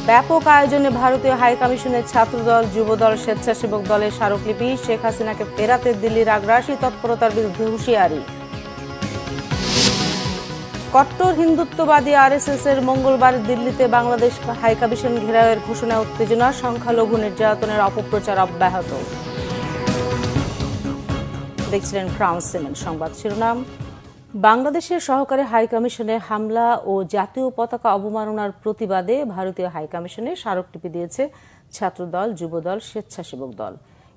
ব্যাপক আয়োজনে ভারতীয় হাইকমিশনের ছাত্রদল, যুবদল, স্বেচ্ছাসেবক দলের স্মারকলিপি। শেখ হাসিনাকে ফেরাতে দিল্লির আগ্রাসী তৎপরতার বিরুদ্ধে হুঁশিয়ারি। কট্টর হিন্দুত্ববাদী আরএসএস এর মঙ্গলবার দিল্লিতে বাংলাদেশ হাইকমিশন ঘেরাওয়ের ঘোষণা, উত্তেজনা, সংখ্যালঘু নির্যাতনের অপপ্রচার অব্যাহত। দেখছিলেন ক্রাউন সিমেন্ট সংবাদ শিরোনাম। বাংলাদেশের সহকারী হাইকমিশনে হামলা ও জাতীয় পতাকা অবমাননার প্রতিবাদে ভারতীয় হাইকমিশনে স্মারকলিপি দিয়েছে ছাত্রদল, যুবদল, স্বেচ্ছাসেবক দল।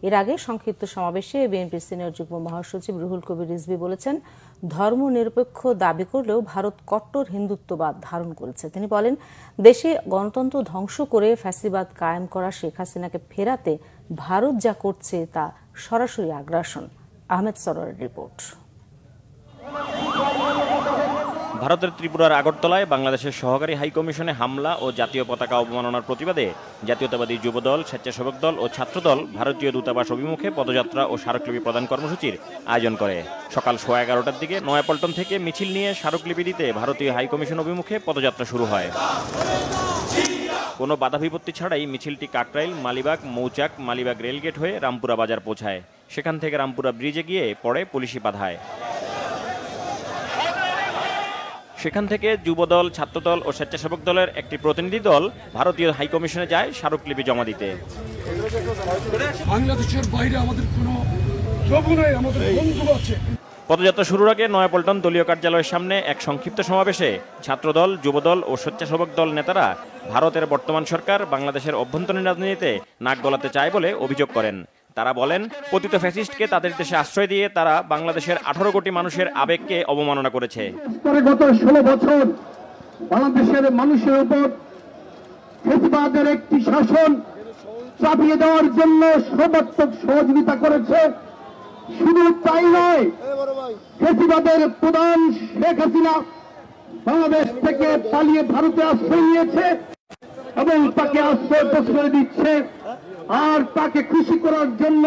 এর আগে সংক্ষিপ্ত সমাবেশে বিএনপির সিনিয়র যুগ্ম মহাসচিব রুহুল কবির রিজভী বলেছেন, ধর্মনিরপেক্ষ দাবি করলেও ভারত কট্টর হিন্দুত্ববাদ ধারণ করেছে। তিনি বলেন, দেশে গণতন্ত্র ধ্বংস করে ফ্যাসিবাদ কায়েম করা শেখ হাসিনাকে ফেরাতে ভারত যা করছে তা সরাসরি আগ্রাসন। আহমেদ সরোয়ারের রিপোর্ট। ভারতের ত্রিপুরার আগরতলায় বাংলাদেশের সহকারী হাইকমিশনে হামলা ও জাতীয় পতাকা অবমাননার প্রতিবাদে জাতীয়তাবাদী যুবদল, স্বেচ্ছাসেবক দল ও ছাত্রদল ভারতীয় দূতাবাস অভিমুখে পদযাত্রা ও স্মারকলিপি প্রদান কর্মসূচির আয়োজন করে। সকাল 11:15টার দিকে নয়াপল্টন থেকে মিছিল নিয়ে স্মারকলিপি দিতে ভারতীয় হাইকমিশন অভিমুখে পদযাত্রা শুরু হয়। কোনো বাধা বিপত্তি ছাড়াই মিছিলটি কাকরাইল, মালিবাগ, মৌচাক, মালিবাগ রেলগেট হয়ে রামপুরা বাজার পৌঁছায়। সেখান থেকে রামপুরা ব্রিজে গিয়ে পড়ে পুলিশি বাধায়। সেখান থেকে যুবদল, ছাত্রদল ও স্বেচ্ছাসেবক দলের একটি প্রতিনিধি দল ভারতীয় হাইকমিশনে যায় স্মারকলিপি জমা দিতে। বাংলাদেশের বাইরে আমাদের কোনো জব নাই, আমাদের বন্ধু আছে। পদযাত্রা শুরুর আগে নয়াপল্টন দলীয় কার্যালয়ের সামনে এক সংক্ষিপ্ত সমাবেশে ছাত্রদল, যুবদল ও স্বেচ্ছাসেবক দল নেতারা ভারতের বর্তমান সরকার বাংলাদেশের অভ্যন্তরীণ রাজনীতিতে নাক গলাতে চায় বলে অভিযোগ করেন। তারা বলেন, পতিত ফ্যাসিস্টকে তাদের দেশে আশ্রয় দিয়ে তারা বাংলাদেশের 18 কোটি মানুষের আবেগকে অবমাননা করেছে। গত 16 বছর বাংলাদেশের মানুষের উপর ফ্যাসিবাদের একটি শাসন চাপিয়ে দেওয়ার জন্য সর্বাত্মক সহযোগিতা করেছে। শুধু তাই নয়, ফ্যাসিবাদের প্রধান শেখ হাসিনা বাংলাদেশ থেকে পালিয়ে ভারতে আশ্রয় নিয়েছে এবং তাকে আশ্রয় প্রশ্রয় দিচ্ছে। আর তাকে খুশি করার জন্য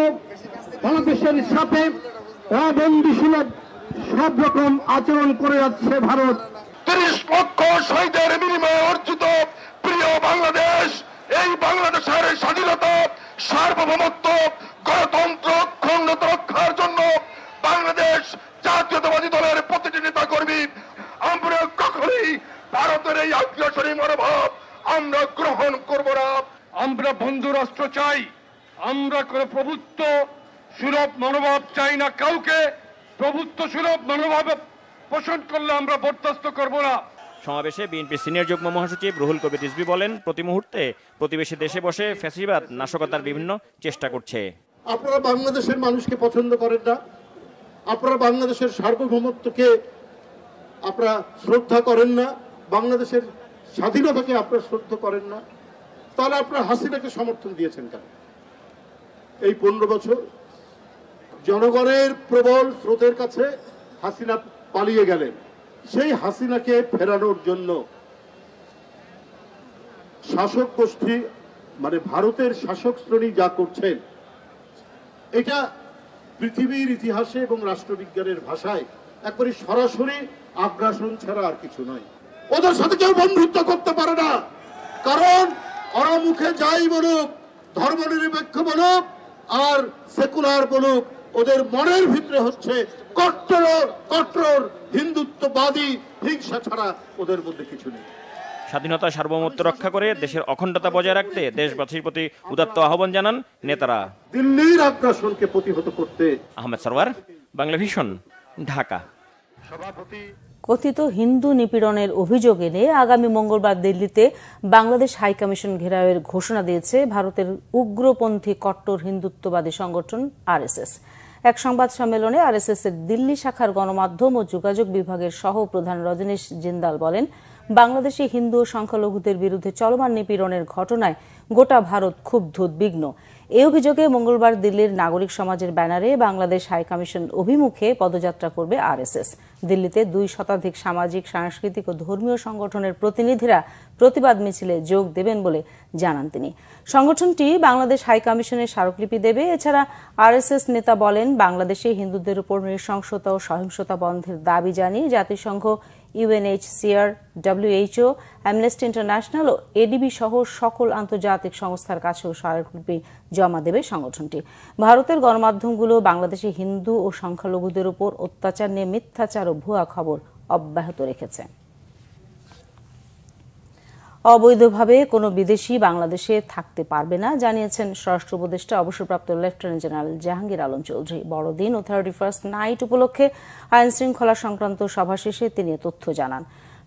বাংলাদেশের সাথে অবন্ধুসুলভ সব রকম আচরণ করে যাচ্ছে ভারত। 30 লক্ষ শহীদের বিনিময়ে অর্জিত প্রিয় বাংলাদেশ, এই বাংলাদেশের স্বাধীনতা, সার্বভৌমত্ব, গণতন্ত্র, অখণ্ডতা রক্ষার জন্য বাংলাদেশ জাতীয়তাবাদী দলের প্রতিটি নেতা কর্মী আমরা কখনোই ভারতের এই আগ্রাসনী মনোভাব আমরা গ্রহণ করব না। আমরা বন্ধু রাষ্ট্র চাই, আমরা কোনো প্রভুত্ব সুলভ মনোভাব চাই না। কাউকে প্রভুত্ব সুলভ মনোভাব পোষণ করলে আমরা বরদাস্ত করব না। সমাবেশে বিএনপির সিনিয়র যুগ্ম মহাসচিব রুহুল কবির রিজভী বলেন, প্রতি মুহূর্তে প্রতিবেশী দেশে বসে ফ্যাসিবাদ নাশকতার বিভিন্ন চেষ্টা করছে। আপনারা বাংলাদেশের মানুষকে পছন্দ করেন না, আপনারা বাংলাদেশের সার্বভৌমত্বকে আপনারা শ্রদ্ধা করেন না, বাংলাদেশের স্বাধীনতাকে আপনারা শ্রদ্ধা করেন না, তাহলে আপনারা হাসিনাকে সমর্থন দিয়েছেন কেন? এই 15 বছর জনগণের প্রবল স্রোতের কাছে হাসিনা পালিয়ে গেলেন। সেই হাসিনাকে ফেরানোর জন্য শাসক গোষ্ঠী মানে ভারতের শাসক শ্রেণী যা করছেন, এটা পৃথিবীর ইতিহাসে এবং রাষ্ট্রবিজ্ঞানের ভাষায় একবারে সরাসরি আগ্রাসন ছাড়া আর কিছু নয়। ওদের সাথে কেউ বন্ধুত্ব করতে পারে না, কারণ ওরা মুখে যাই বলুক, ধর্মনিরপেক্ষ বলুক আর সেকুলার বলুক, ওদের মনের ভিতরে হচ্ছে কট্টর হিন্দুত্ববাদী হিংসা ছাড়া ওদের মধ্যে কিছু নেই। স্বাধীনতা, সার্বভৌমত্ব রক্ষা করে দেশের অখণ্ডতা বজায় রাখতে দেশবাসীর প্রতি উদাত্ত আহ্বান জানান নেতারা। দিল্লির আগ্রাসনকে প্রতিহত করতে। আহমেদ সরওয়ার, বাংলা ভিশন, ঢাকা। কথিত হিন্দু নিপীড়নের অভিযোগ এনে আগামী মঙ্গলবার দিল্লিতে বাংলাদেশ হাইকমিশন ঘেরাওয়ের ঘোষণা দিয়েছে ভারতের উগ্রপন্থী কট্টর হিন্দুত্ববাদী সংগঠন আরএসএস। এক সংবাদ সম্মেলনে আরএসএস এর দিল্লি শাখার গণমাধ্যম ও যোগাযোগ বিভাগের সহ প্রধান রজনীশ জিন্দাল বলেন, বাংলাদেশে হিন্দু ও সংখ্যালঘুদের বিরুদ্ধে চলমান নিপীড়নের ঘটনায় গোটা ভারত ক্ষুব্ধ, উদ্বিগ্ন। এই অভিযোগে মঙ্গলবার দিল্লির নাগরিক সমাজের ব্যানারে বাংলাদেশ হাইকমিশন অভিমুখে পদযাত্রা করবে আরএসএস। দিল্লিতে 2 শতাধিক সামাজিক, সাংস্কৃতিক ও ধর্মীয় সংগঠনের প্রতিনিধিরা প্রতিবাদ মিছিলে যোগ দেবেন বলে জানান তিনি। সংগঠনটি বাংলাদেশ হাইকমিশনের স্মারকলিপি দেবে। এছাড়া আরএসএস নেতা বলেন, বাংলাদেশে হিন্দুদের উপর নৃশংসতা ও সহিংসতা বন্ধের দাবি জানিয়ে জাতিসংঘ UNHCR, WHO, অ্যামনেস্টি ইন্টারন্যাশনাল ও এডিবি সহ সকল আন্তর্জাতিক সংস্থার কাছেও স্মারকলিপি জমা দেবে সংগঠনটি। ভারতের গণমাধ্যমগুলো বাংলাদেশে হিন্দু ও সংখ্যালঘুদের উপর অত্যাচার নিয়ে মিথ্যাচার ও ভুয়া খবর অব্যাহত রেখেছে। অবৈধভাবে কোনো বিদেশি বাংলাদেশে থাকতে পারবে না জানিয়েছেন স্বরাষ্ট্র উপদেষ্টা অবসরপ্রাপ্ত লেফটেন্যান্ট জেনারেল জাহাঙ্গীর আলম চৌধুরী। বড়দিন ও 31st নাইট উপলক্ষে আইন শৃঙ্খলা সংক্রান্ত সভা শেষে তিনি তথ্য জানান।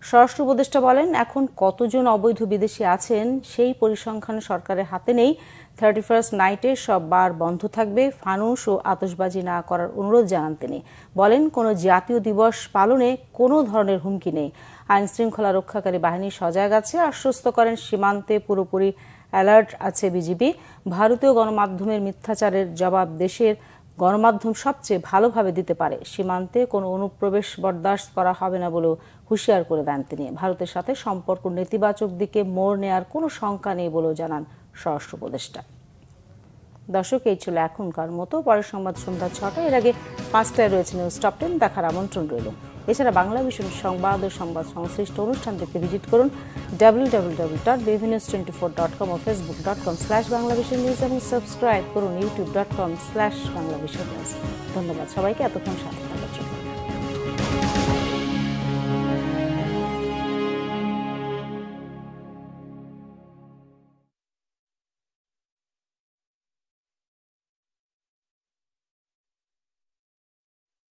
স্বরাষ্ট্র উপদেষ্টা বলেন, এখন কতজন অবৈধ বিদেশি আছেন সেই পরিসংখ্যান সরকারের হাতে নেই। 31st নাইটে সব বার বন্ধ থাকবে, ফানুস ও আতশবাজি না করার অনুরোধ জানান তিনি। বলেন, কোনো জাতীয় দিবস পালনে কোনো ধরনের হুমকি নেই। আইন শৃঙ্খলা রক্ষাকারী বাহিনী সজাগ আছে আশ্বস্ত করেন। সীমান্তে পুরোপুরি অ্যালার্ট আছে বিজিবি। ভারতীয় গণমাধ্যমের মিথ্যাচারের জবাব দেশের গণমাধ্যম সবচেয়ে ভালোভাবে দিতে পারে। সীমান্তে কোনো অনুপ্রবেশ বরদাস্ত করা হবে না বলেও হুঁশিয়ার করে দেন তিনি। ভারতের সাথে সম্পর্ক নেতিবাচক দিকে মোড় নেয়ার কোনো শঙ্কা নেই বলেও জানান স্বরাষ্ট্র উপদেষ্টা। দর্শক, এই ছিল এখনকার মতো। পরের সংবাদ সন্ধ্যা 6টায়। এর আগে 5টায় রয়েছে নিউজ টপ 10 দেখার আমন্ত্রণ রইল। এছাড়া বাংলা ভিশন সংবাদ ও সংবাদ সংশ্লিষ্ট অনুষ্ঠান দেখতে ভিজিট করুন www.bvnews24.com ও facebook.com/banglavisionnews এবং সাবস্ক্রাইব করুন youtube.com/banglavisionnews। ধন্যবাদ সবাইকে এতক্ষণ সাথে।